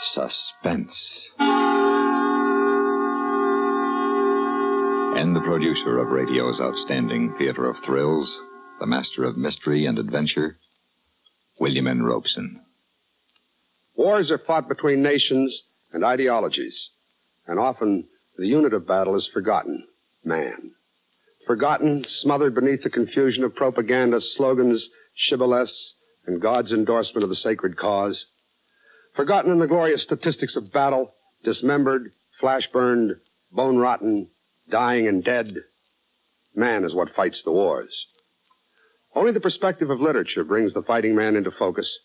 Suspense. And the producer of radio's outstanding theater of thrills, the master of mystery and adventure, William N. Robeson. Wars are fought between nations and ideologies, and often the unit of battle is forgotten, man. Forgotten, smothered beneath the confusion of propaganda, slogans, shibboleths, and God's endorsement of the sacred cause. Forgotten in the glorious statistics of battle, dismembered, flash-burned, bone-rotten, dying and dead. Man is what fights the wars. Only the perspective of literature brings the fighting man into focus,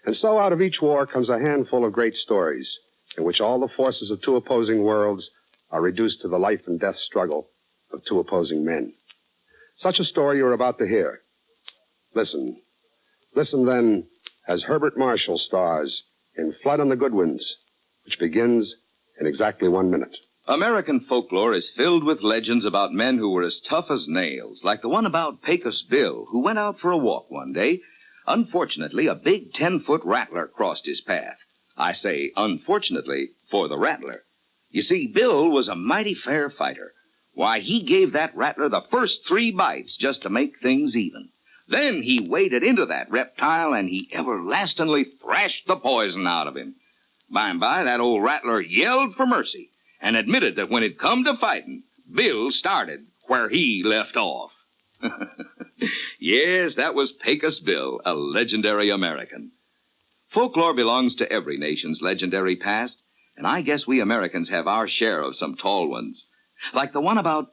and so out of each war comes a handful of great stories in which all the forces of two opposing worlds are reduced to the life and death struggle of two opposing men. Such a story you're about to hear. Listen. Listen, then, as Herbert Marshall stars in Flood on the Goodwins, which begins in exactly 1 minute. American folklore is filled with legends about men who were as tough as nails, like the one about Pecos Bill, who went out for a walk one day. Unfortunately, a big 10-foot rattler crossed his path. I say unfortunately for the rattler. You see, Bill was a mighty fair fighter. Why, he gave that rattler the first 3 bites just to make things even. Then he waded into that reptile, and he everlastingly thrashed the poison out of him. By and by, that old rattler yelled for mercy and admitted that when it come to fighting, Bill started where he left off. Yes, that was Pecos Bill, a legendary American. Folklore belongs to every nation's legendary past, and I guess we Americans have our share of some tall ones. Like the one about...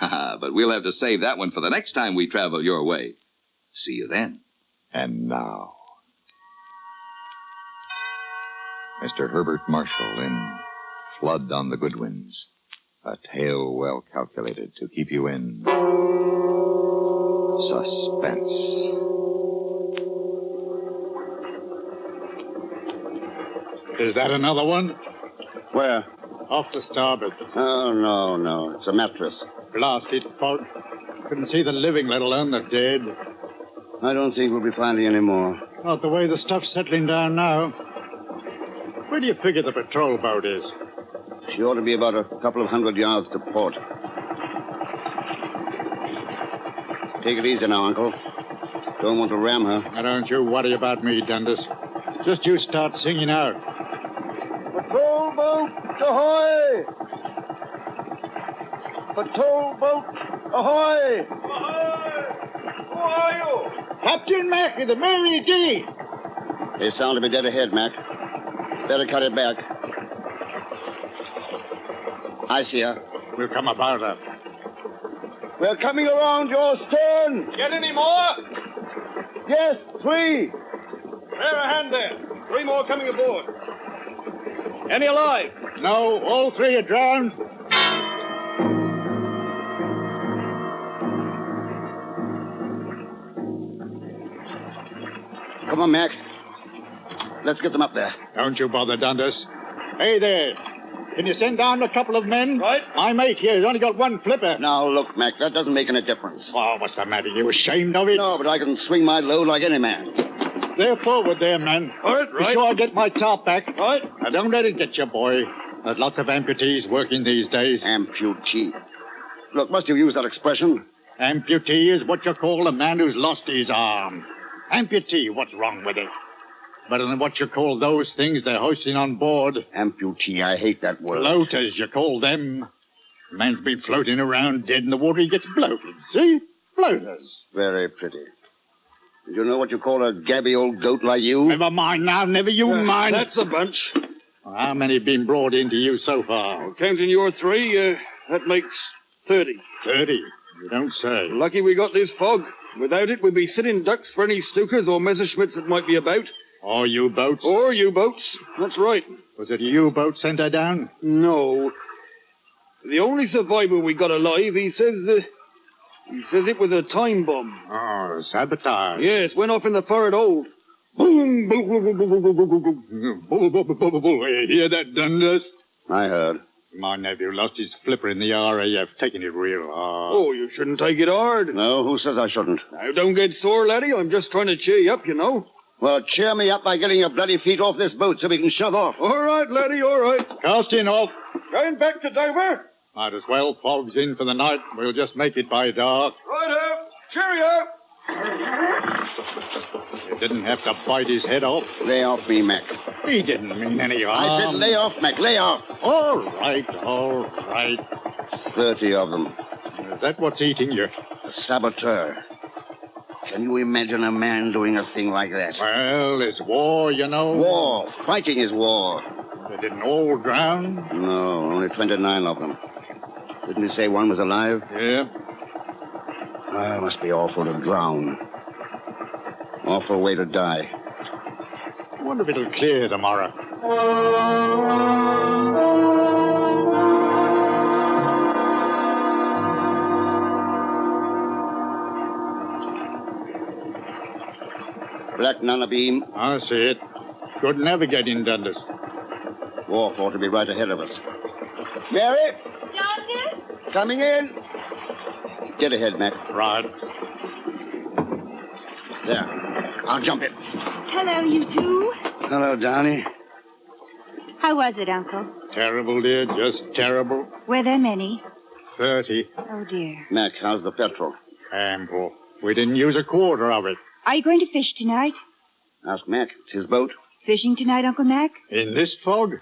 but we'll have to save that one for the next time we travel your way. See you then. And now, Mr. Herbert Marshall in Flood on the Goodwins, a tale well calculated to keep you in suspense. Is that another one? Where? Off the starboard. Oh, no. It's a mattress. Blasted fault. Couldn't see the living, let alone the dead. I don't think we'll be finding any more. Not the way the stuff's settling down now. Where do you figure the patrol boat is? She ought to be about a couple of 100 yards to port. Take it easy now, Uncle. Don't want to ram her. Now, don't you worry about me, Dundas. Just you start singing out. Patrol boat, ahoy! Patrol boat, ahoy! Ahoy! Who are you? Captain Mack of the Mary D. They sound to be dead ahead, Mac. Better cut it back. I see her. We'll come about her. We're coming around your stern. Get any more? Yes, 3. Bear a hand there. 3 more coming aboard. Any alive? No, all 3 are drowned. Come on, Mac. Let's get them up there. Don't you bother, Dundas. Hey there. Can you send down a couple of men? Right. My mate here has only got 1 flipper. Now, look, Mac, that doesn't make any difference. Oh, what's the matter? You ashamed of it? No, but I can swing my load like any man. They're forward there, man. All right, Be right. sure I get my top back. Right. Now, don't let it get you, boy. There's lots of amputees working these days. Amputee. Look, must you use that expression? Amputee is what you call a man who's lost his arm. Amputee, what's wrong with it? Better than what you call those things they're hoisting on board. Amputee, I hate that word. Floaters, you call them. A man's been floating around dead in the water, he gets bloated, see? Floaters. Very pretty. Do you know what you call a gabby old goat like you? Never mind now, never you mind. That's a bunch. How many have been brought into you so far? Counting your 3, that makes 30. 30? You don't say. Lucky we got this fog. Without it, we'd be sitting ducks for any Stukas or Messerschmitts that might be about. Or U-boats? Or U-boats. That's right. Was it a U-boat sent her down? No. The only survivor we got alive, he says it was a time bomb. Oh, sabotage. Yes, went off in the forward hold. Boom! Boom! Boom! Boom! Boom! Boom! Boom! Bull, bull, bull, bull, bull. You hear that, Dundas? I heard. My nephew lost his flipper in the RAF, taking it real hard. Oh, you shouldn't take it hard. No, who says I shouldn't? Now, don't get sore, laddie. I'm just trying to cheer you up, you know. Well, cheer me up by getting your bloody feet off this boat so we can shove off. All right, laddie, all right. Casting off. Going back to Dover? Might as well. Fog's in for the night. We'll just make it by dark. Righto. Cheerio. You didn't have to bite his head off. Lay off me, Mac. He didn't mean any harm. I said lay off, Mac, lay off. All right, all right. 30 of them. Is that what's eating you? A saboteur. Can you imagine a man doing a thing like that? Well, it's war, you know. War. Fighting is war. They didn't all drown. No, only 29 of them. Didn't he say one was alive? Yeah. Ah, must be awful to drown. Awful way to die. I wonder if it'll clear tomorrow. Black Nana beam. I see it. Good navigating, Dundas. Wharf ought to be right ahead of us. Mary! Doctor? Coming in. Get ahead, Mac. Right. There. I'll jump it. Hello, you two. Hello, Donnie. How was it, Uncle? Terrible, dear. Just terrible. Were there many? 30. Oh, dear. Mac, how's the petrol? Ample. We didn't use a quarter of it. Are you going to fish tonight? Ask Mac. It's his boat. Fishing tonight, Uncle Mac? In this fog?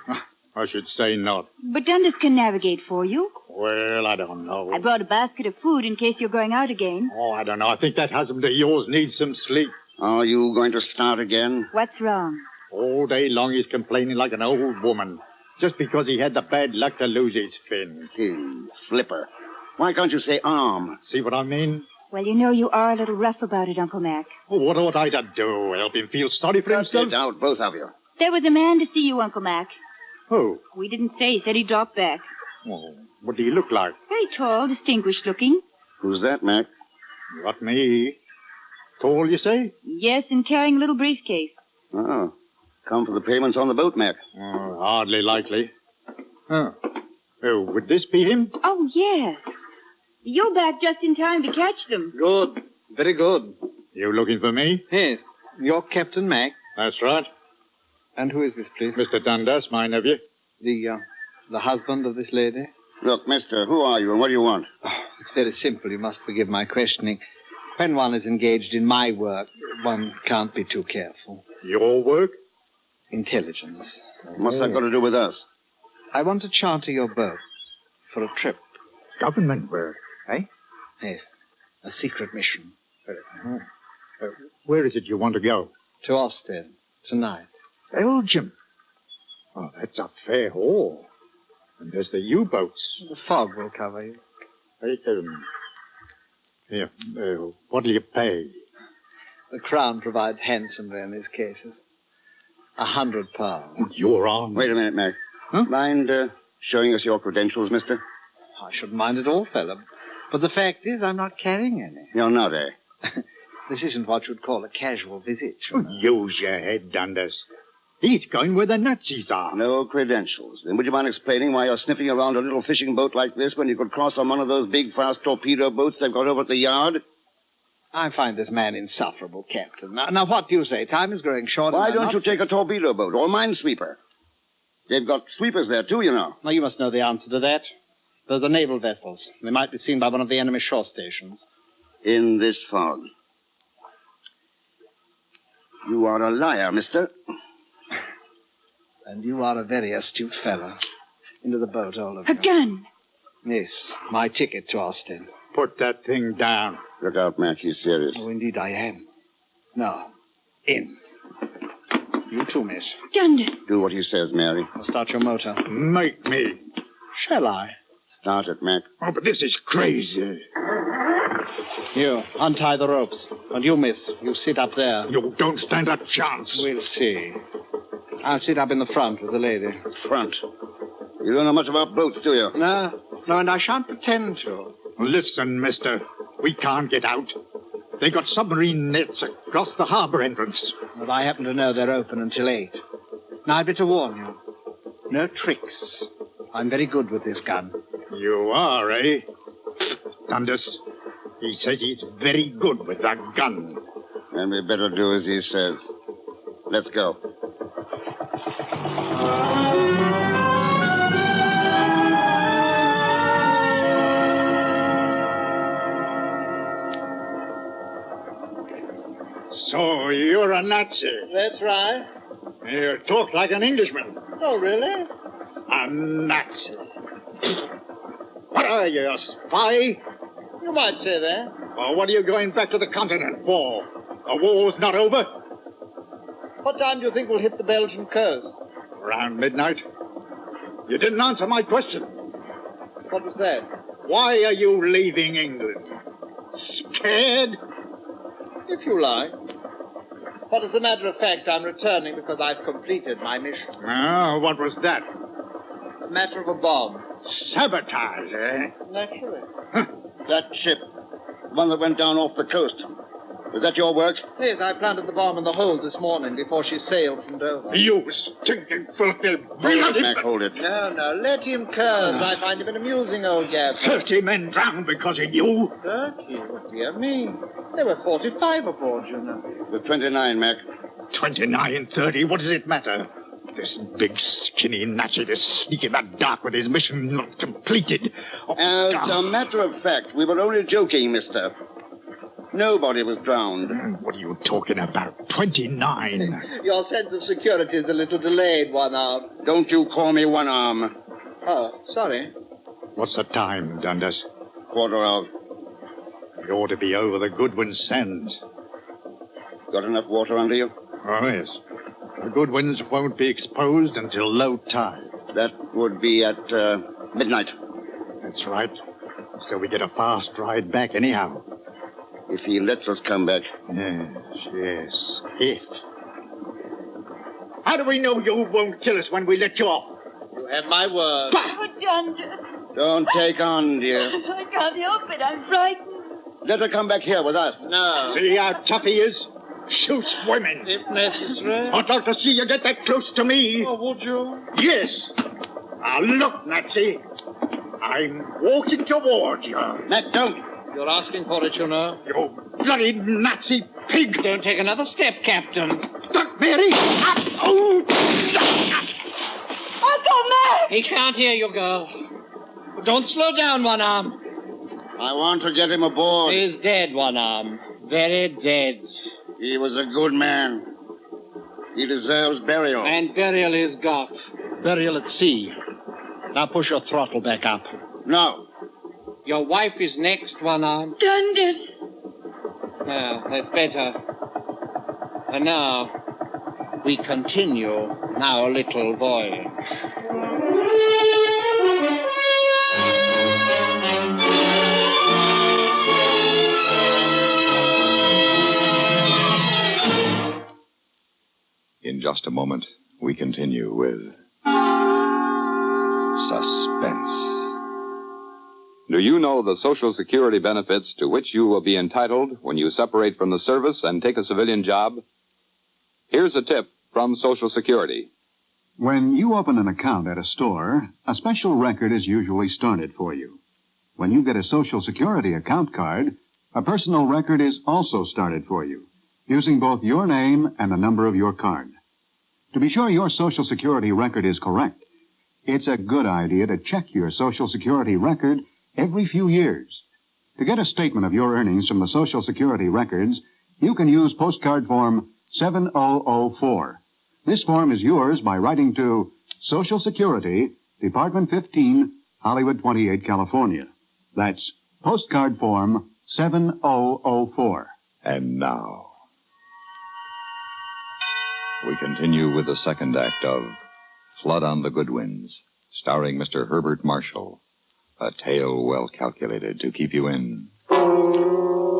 I should say not. But Dundas can navigate for you. Well, I don't know. I brought a basket of food in case you're going out again. Oh, I don't know. I think that husband of yours needs some sleep. Are you going to start again? What's wrong? All day long he's complaining like an old woman. Just because he had the bad luck to lose his fin. Fin. Flipper. Why can't you say arm? See what I mean? Well, you know you are a little rough about it, Uncle Mac. Oh, what ought I to do? Help him feel sorry for himself? Get out, both of you. There was a man to see you, Uncle Mac. Who? We didn't say. He said he dropped back. Oh, what do he look like? Very tall, distinguished looking. Who's that, Mac? Not me. Tall, you say? Yes, and carrying a little briefcase. Oh. Come for the payments on the boat, Mac. Oh, hardly likely. Oh. Oh, would this be him? Oh, yes. You're back just in time to catch them. Good. Very good. You looking for me? Yes. You're Captain Mac. That's right. And who is this, please? Mr. Dundas, my nephew. The husband of this lady? Look, mister, who are you and what do you want? Oh, it's very simple. You must forgive my questioning. When one is engaged in my work, one can't be too careful. Your work? Intelligence. What's that got to do with us? I want to charter your boat for a trip. Government work, eh? Yes. A secret mission. Where is it you want to go? To Ostend. Tonight. Belgium. Oh, that's a fair haul. And there's the U-boats. The fog will cover you. Here, what'll you pay? The Crown provides handsomely in these cases. £100. You're on. Wait a minute, Mac. Huh? Mind showing us your credentials, mister? I shouldn't mind at all, fellow. But the fact is, I'm not carrying any. You're not, eh? This isn't what you'd call a casual visit. Oh, use your head, Dundas. He's going where the Nazis are. No credentials. Then would you mind explaining why you're sniffing around a little fishing boat like this when you could cross on one of those big, fast torpedo boats they've got over at the yard? I find this man insufferable, Captain. Now, what do you say? Time is growing short. Why don't you take a torpedo boat or a minesweeper? They've got sweepers there, too, you know. Well, you must know the answer to that. Those are naval vessels. They might be seen by one of the enemy shore stations. In this fog. You are a liar, mister. And you are a very astute fellow. Into the boat, all of you. A gun. Yes, my ticket to Ostend. Put that thing down. Look out, Mac. He's serious. Oh, indeed I am. Now, in. You too, miss. Dundas. Do what he says, Mary. I'll start your motor. Make me. Shall I? Start it, Mac. Oh, but this is crazy. You, untie the ropes. And you, miss, you sit up there. You don't stand a chance. We'll see. I'll sit up in the front with the lady. Front. You don't know much about boats, do you? No, and I shan't pretend to. Listen, mister. We can't get out. They got submarine nets across the harbor entrance. But I happen to know they're open until 8. Now, I'd better warn you. No tricks. I'm very good with this gun. You are, eh? Dundas, he says he's very good with that gun. Then we better do as he says. Let's go. So, you're a Nazi. That's right. You talk like an Englishman. Oh, really? A Nazi. What are you, a spy? You might say that. Or what are you going back to the continent for? The war's not over? What time do you think we'll hit the Belgian coast? Around midnight. You didn't answer my question. What was that? Why are you leaving England? Scared? If you like. But as a matter of fact, I'm returning because I've completed my mission. Oh, what was that? A matter of a bomb. Sabotage, eh? Naturally. That ship, the one that went down off the coast, was that your work? Yes, I planted the bomb in the hold this morning before she sailed from Dover. You stinking filthy Hold it, Mac, hold it. No, let him curse. I find him an amusing old gaffer. 30 men drowned because of you. 30? What dear me. There were 45 aboard, you know. With 29, Mac. 29, 30, what does it matter? This big, skinny Nazi is sneaking in the dark with his mission not completed. As a matter of fact, we were only joking, mister. Nobody was drowned. What are you talking about? 29. Your sense of security is a little delayed, one arm. Don't you call me one arm. Oh, sorry. What's the time, Dundas? Quarter of. We ought to be over the Goodwins sands. Got enough water under you? Oh, yes. The Goodwins won't be exposed until low tide. That would be at midnight. That's right. So we get a fast ride back anyhow. If he lets us come back. Yes, if. How do we know you won't kill us when we let you off? You have my word. Oh, Dundas. Don't take on, dear. I can't help it. I'm frightened. Let her come back here with us. No. See how tough he is? Shoots women. If necessary. I'd like to see you get that close to me. Oh, would you? Yes. Now look, Nazi. I'm walking toward you. Mac, don't. You're asking for it, you know. You bloody Nazi pig. Don't take another step, Captain. Duck, Mary. Oh. Uncle Mac! He can't hear you, girl. But don't slow down, one arm. I want to get him aboard. He's dead, one arm. Very dead. He was a good man. He deserves burial. And burial he's got. Burial at sea. Now push your throttle back up. No. Your wife is next, one arm. Dundas. Yeah, that's better. And now, we continue our little voyage. In just a moment, we continue with Suspense. Do you know the Social Security benefits to which you will be entitled when you separate from the service and take a civilian job? Here's a tip from Social Security. When you open an account at a store, a special record is usually started for you. When you get a Social Security account card, a personal record is also started for you, using both your name and the number of your card. To be sure your Social Security record is correct, it's a good idea to check your Social Security record every few years. To get a statement of your earnings from the Social Security records, you can use postcard form 7004. This form is yours by writing to Social Security, Department 15, Hollywood 28, California. That's postcard form 7004. And now, we continue with the second act of Flood on the Goodwins, starring Mr. Herbert Marshall. A tale well calculated to keep you in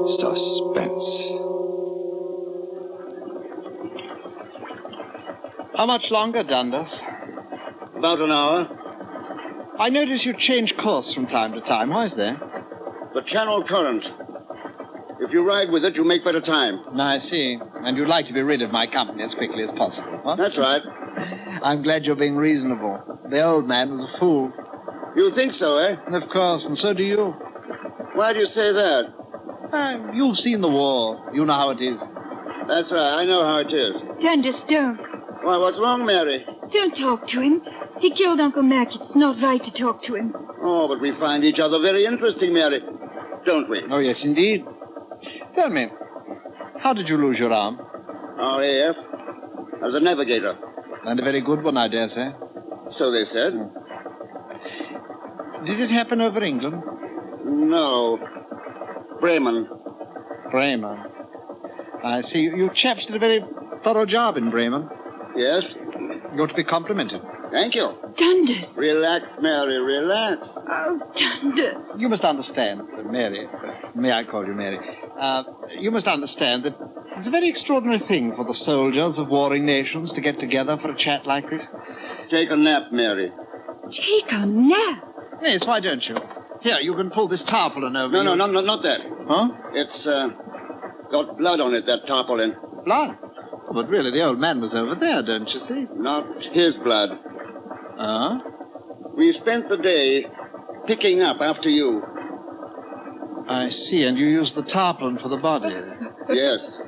suspense. How much longer, Dundas? About an hour. I notice you change course from time to time. Why is that? The channel current. If you ride with it, you make better time. I see. And you'd like to be rid of my company as quickly as possible, huh? That's right. I'm glad you're being reasonable. The old man was a fool. You think so, eh? Of course, and so do you. Why do you say that? You've seen the war. You know how it is. That's right. I know how it is. Dundas, don't. Why, what's wrong, Mary? Don't talk to him. He killed Uncle Mac. It's not right to talk to him. Oh, but we find each other very interesting, Mary. Don't we? Oh, yes, indeed. Tell me, how did you lose your arm? RAF. As a navigator. And a very good one, I dare say. So they said. Did it happen over England? No. Bremen. Bremen. I see. You chaps did a very thorough job in Bremen. Yes? You're to be complimented. Thank you. Dundas. Relax, Mary, relax. Oh, Dundas. You must understand, Mary. May I call you Mary? You must understand that it's a very extraordinary thing for the soldiers of warring nations to get together for a chat like this. Take a nap, Mary. Take a nap. Yes, why don't you? Here, you can pull this tarpaulin over. No, not that. Huh? It's got blood on it, that tarpaulin. Blood? Oh, but really, the old man was over there, don't you see? Not his blood. Huh? We spent the day picking up after you. I see, and you used the tarpaulin for the body. Yes.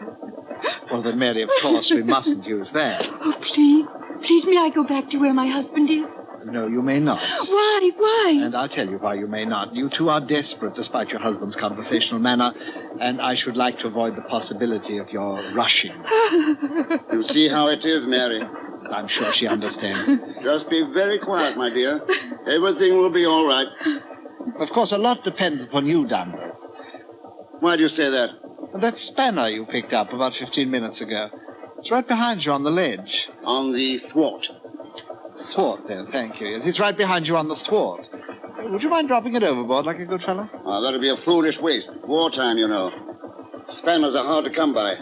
Well, then, Mary, of course, we mustn't use that. Oh, please. Please, may I go back to where my husband is? No, you may not. Why? Why? And I'll tell you why you may not. You two are desperate, despite your husband's conversational manner, and I should like to avoid the possibility of your rushing. You see how it is, Mary. I'm sure she understands. Just be very quiet, my dear. Everything will be all right. Of course, a lot depends upon you, Dundas. Why do you say that? That spanner you picked up about 15 minutes ago. It's right behind you on the ledge. On the thwart. Thwart, then, thank you. Yes, it's right behind you on the thwart. Would you mind dropping it overboard like a good fellow? Oh, that'd be a foolish waste. Wartime, you know. Spanners are hard to come by.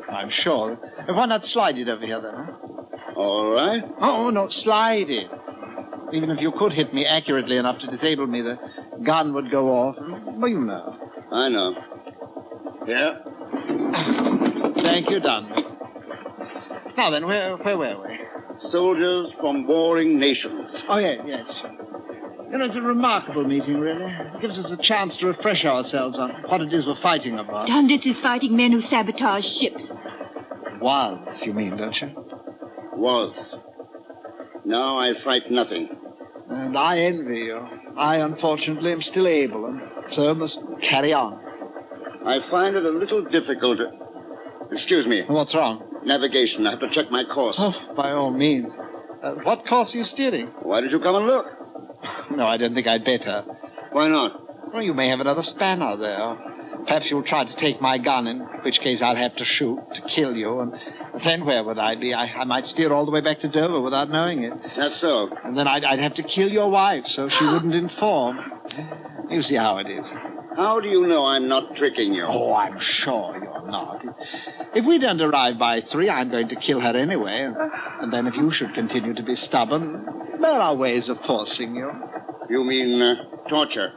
I'm sure. Why not slide it over here, then, huh? All right. Oh, no, slide it. Even if you could hit me accurately enough to disable me, the gun would go off. Well, you know. I know. Yeah? Thank you, Dundas. Now then, where were we? Soldiers from warring nations. Oh, yes. You know, it's a remarkable meeting, really. It gives us a chance to refresh ourselves on what it is we're fighting about. Dundas is fighting men who sabotage ships. Was, you mean, don't you? Was. Now I fight nothing. And I envy you. I, unfortunately, am still able, and so must carry on. I find it a little difficult. Excuse me. What's wrong? Navigation. I have to check my course. Oh, by all means. What course are you steering? Why don't you come and look? No, I don't think I'd better. Why not? Well, you may have another spanner there. Perhaps you'll try to take my gun, in which case I'll have to shoot to kill you. And then where would I be? I might steer all the way back to Dover without knowing it. That's so. And then I'd have to kill your wife so she wouldn't inform. You see how it is. How do you know I'm not tricking you? Oh, I'm sure you're not. If we don't arrive by 3, I'm going to kill her anyway. And then if you should continue to be stubborn, there are ways of forcing you. You mean torture?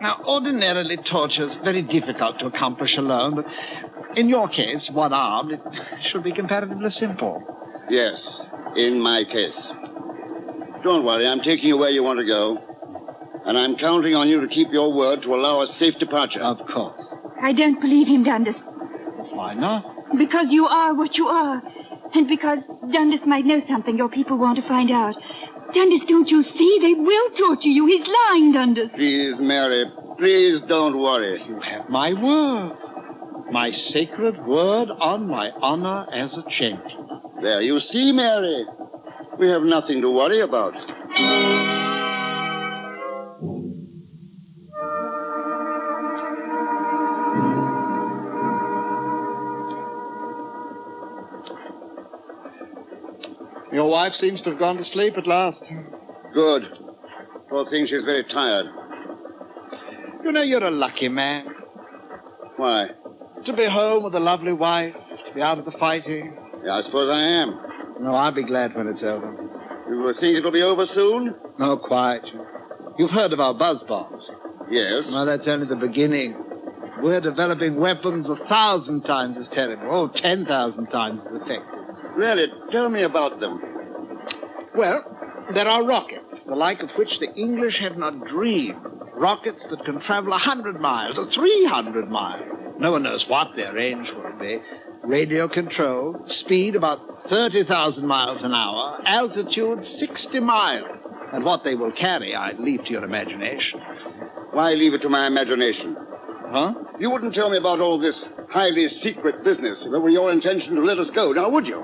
Now, ordinarily, torture is very difficult to accomplish alone, but in your case, one-armed, it should be comparatively simple. Yes, in my case. Don't worry, I'm taking you where you want to go. And I'm counting on you to keep your word to allow a safe departure. Of course. I don't believe him, Dundas. Why not? Because you are what you are. And because Dundas might know something your people want to find out. Dundas, don't you see? They will torture you. He's lying, Dundas. Please, Mary, please don't worry. You have my word. My sacred word on my honor as a champion. There, you see, Mary. We have nothing to worry about. Your wife seems to have gone to sleep at last. Good. Poor thing, she's very tired. You know, you're a lucky man. Why? To be home with a lovely wife, to be out of the fighting. Yeah, I suppose I am. No, I'll be glad when it's over. You think it'll be over soon? No, quite. You've heard of our buzz bombs. Yes. No, that's only the beginning. We're developing weapons 1,000 times as terrible. Oh, 10,000 times as effective. Really? Tell me about them. Well, there are rockets, the like of which the English have not dreamed. Rockets that can travel 100 miles or 300 miles. No one knows what their range will be. Radio control, speed about 30,000 miles an hour, altitude 60 miles. And what they will carry, I'd leave to your imagination. Why leave it to my imagination? Huh? You wouldn't tell me about all this highly secret business if it were your intention to let us go, now would you?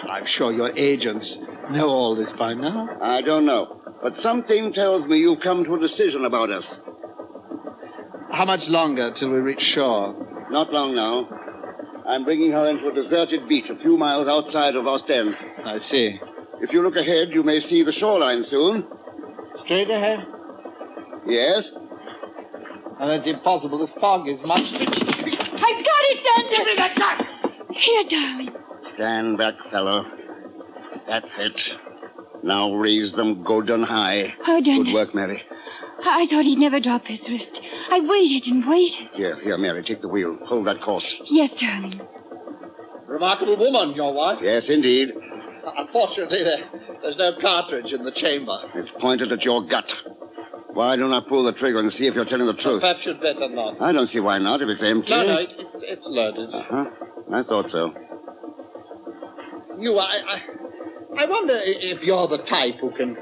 I'm sure your agents know all this by now. I don't know. But something tells me you've come to a decision about us. How much longer till we reach shore? Not long now. I'm bringing her into a deserted beach a few miles outside of Ostend. I see. If you look ahead, you may see the shoreline soon. Straight ahead? Yes? And that's impossible. The fog is much... I've got it, Dundas! Give me that gun! Here, darling. Stand back, fellow. That's it. Now raise them good and high. Oh, Dundas. Good work, Mary. I thought he'd never drop his wrist. I waited and waited. Here, Mary, take the wheel. Hold that course. Yes, darling. Remarkable woman, your wife. Yes, indeed. Unfortunately, there's no cartridge in the chamber. It's pointed at your gut. Why don't I pull the trigger and see if you're telling the truth? Perhaps you'd better not. I don't see why not, if it's empty. No, it's loaded. Uh-huh. I thought so. I wonder if you're the type who can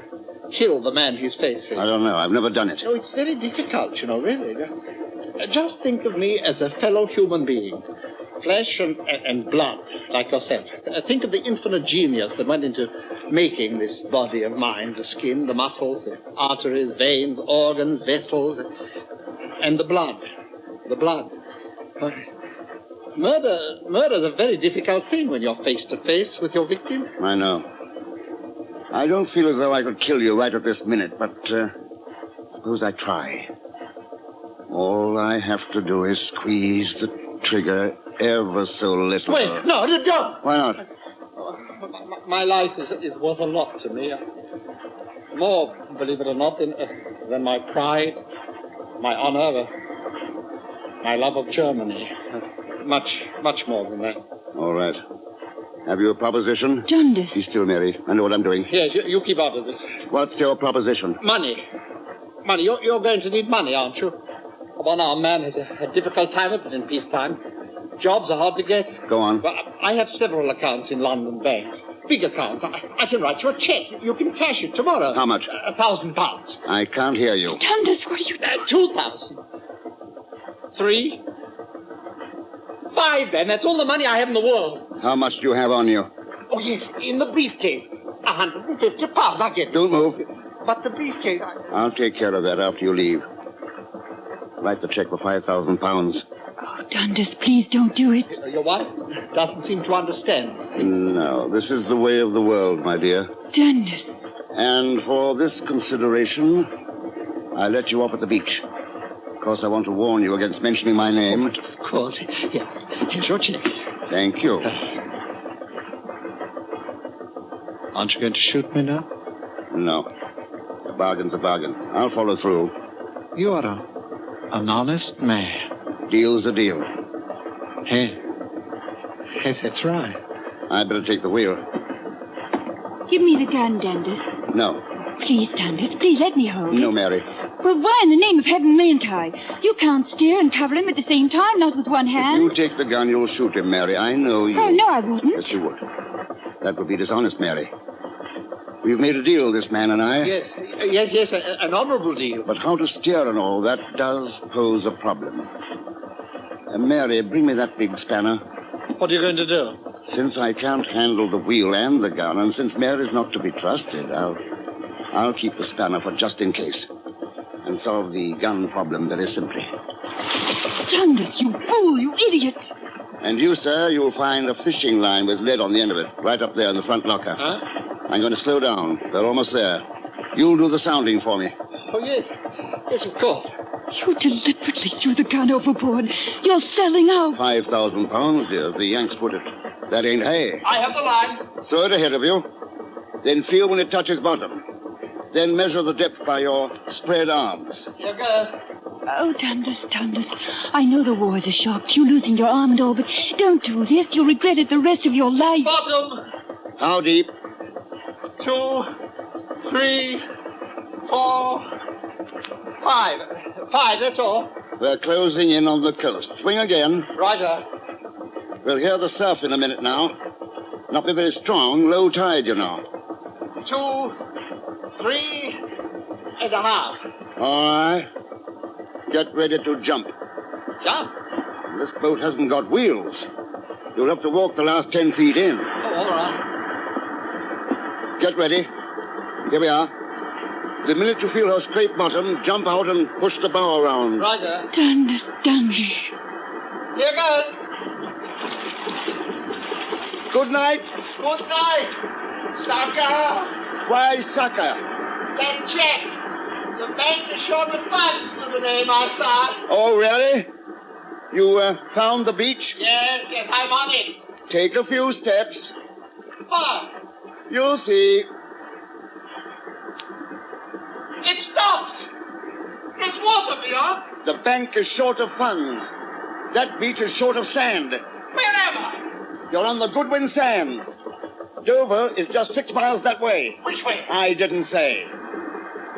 kill the man he's facing. I don't know. I've never done it. No, it's very difficult, really. Just think of me as a fellow human being. Flesh and blood, like yourself. Think of the infinite genius that went into making this body of mine. The skin, the muscles, the arteries, veins, organs, vessels, and the blood. The blood. Murder's a very difficult thing when you're face to face with your victim. I know. I don't feel as though I could kill you right at this minute, but suppose I try. All I have to do is squeeze the trigger ever so little. Wait, no, don't. Why not? My life is worth a lot to me. More, believe it or not, than my pride, my honor, my love of Germany. Much more than that. All right. Have you a proposition? Dundas. Be still, Mary. I know what I'm doing. Yes, you keep out of this. What's your proposition? Money. You're going to need money, aren't you? A one-armed man has a difficult time of it in peacetime. Jobs are hard to get. Go on. Well, I have several accounts in London banks. Big accounts. I can write you a check. You can cash it tomorrow. How much? £1,000. I can't hear you. Dundas, what are you doing? 2,000. 3. 5, then. That's all the money I have in the world. How much do you have on you? Oh, yes, in the briefcase. £150. I'll get it. Don't move. But the briefcase... I'll take care of that after you leave. Write the check for £5,000. Oh, Dundas, please don't do it. Your wife doesn't seem to understand these things. No, this is the way of the world, my dear. Dundas. And for this consideration, I let you off at the beach. Of course, I want to warn you against mentioning my name. But of course. Here's your check. Thank you. Aren't you going to shoot me now? No. A bargain's a bargain. I'll follow through. You are an honest man. Deal's a deal. Yes, that's right. I'd better take the wheel. Give me the gun, Dundas. No. Please, Dundas, please let me hold it. No, Mary. Well, why in the name of heaven mayn't I? You can't steer and cover him at the same time, not with one hand. If you take the gun, you'll shoot him, Mary. I know you. Oh, no, I wouldn't. Yes, you would. That would be dishonest, Mary. We've made a deal, this man and I. Yes, an honorable deal. But how to steer and all, that does pose a problem. Mary, bring me that big spanner. What are you going to do? Since I can't handle the wheel and the gun, and since Mary's not to be trusted, I'll keep the spanner for just in case. And solve the gun problem very simply. Dundas, you fool, you idiot. And you, sir, you'll find a fishing line with lead on the end of it, right up there in the front locker. Huh? I'm going to slow down. They're almost there. You'll do the sounding for me. Oh, yes. Yes, of course. You deliberately threw the gun overboard. You're selling out. £5,000, dear. The Yanks put it. That ain't hay. I have the line. Throw it ahead of you. Then feel when it touches bottom. Then measure the depth by your spread arms. Here goes. Oh, Dundas. I know the war is a shock to you, losing your arm and all, but don't do this. You'll regret it the rest of your life. Bottom. How deep? 2, 3, 4, 5. 5, that's all. We're closing in on the coast. Swing again. Righto. We'll hear the surf in a minute now. Not be very strong, low tide, you know. 2, 3 and a half. All right. Get ready to jump. Jump? This boat hasn't got wheels. You'll have to walk the last 10 feet in. Oh, all right. Get ready. Here we are. The minute you feel her scrape bottom, jump out and push the bow around. Roger. Dundas. Here goes. Good night. Good night. Sucker. Why, sucker? That check. The bank is short of funds to the name I saw. Oh, really? You found the beach? Yes, I'm on it. Take a few steps. Fine. You'll see. It stops. There's water beyond. The bank is short of funds. That beach is short of sand. Where am I? You're on the Goodwins sands. Dover is just 6 miles that way. Which way? I didn't say.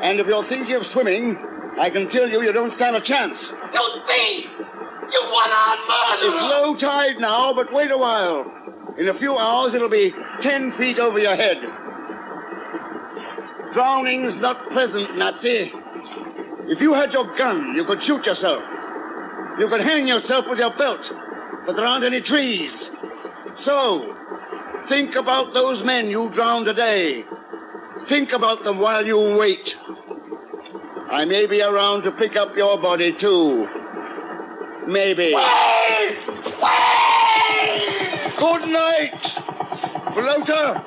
And if you're thinking of swimming, I can tell you don't stand a chance. You thief! You one-armed murderer! It's low tide now, but wait a while. In a few hours, it'll be 10 feet over your head. Drowning's not pleasant, Nazi. If you had your gun, you could shoot yourself. You could hang yourself with your belt, but there aren't any trees. So, think about those men you drowned today. Think about them while you wait. I may be around to pick up your body, too. Maybe. Wait! Wait! Good night, floater.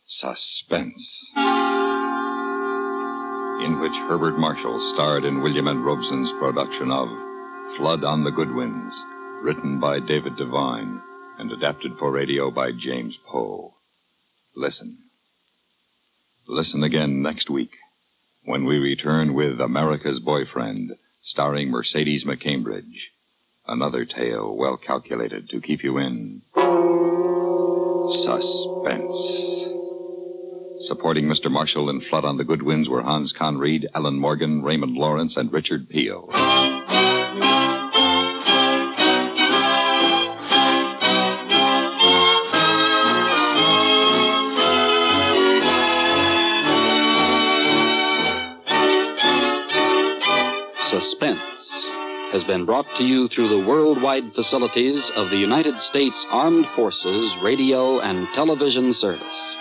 Suspense, in which Herbert Marshall starred in William N. Robeson's production of Flood on the Goodwins, written by David Devine and adapted for radio by James Poe. Listen. Listen again next week when we return with America's Boyfriend, starring Mercedes McCambridge. Another tale well calculated to keep you in suspense. Supporting Mr. Marshall in Flood on the Goodwins were Hans Conried, Ellen Morgan, Raymond Lawrence, and Richard Peel. Suspense has been brought to you through the worldwide facilities of the United States Armed Forces Radio and Television Service.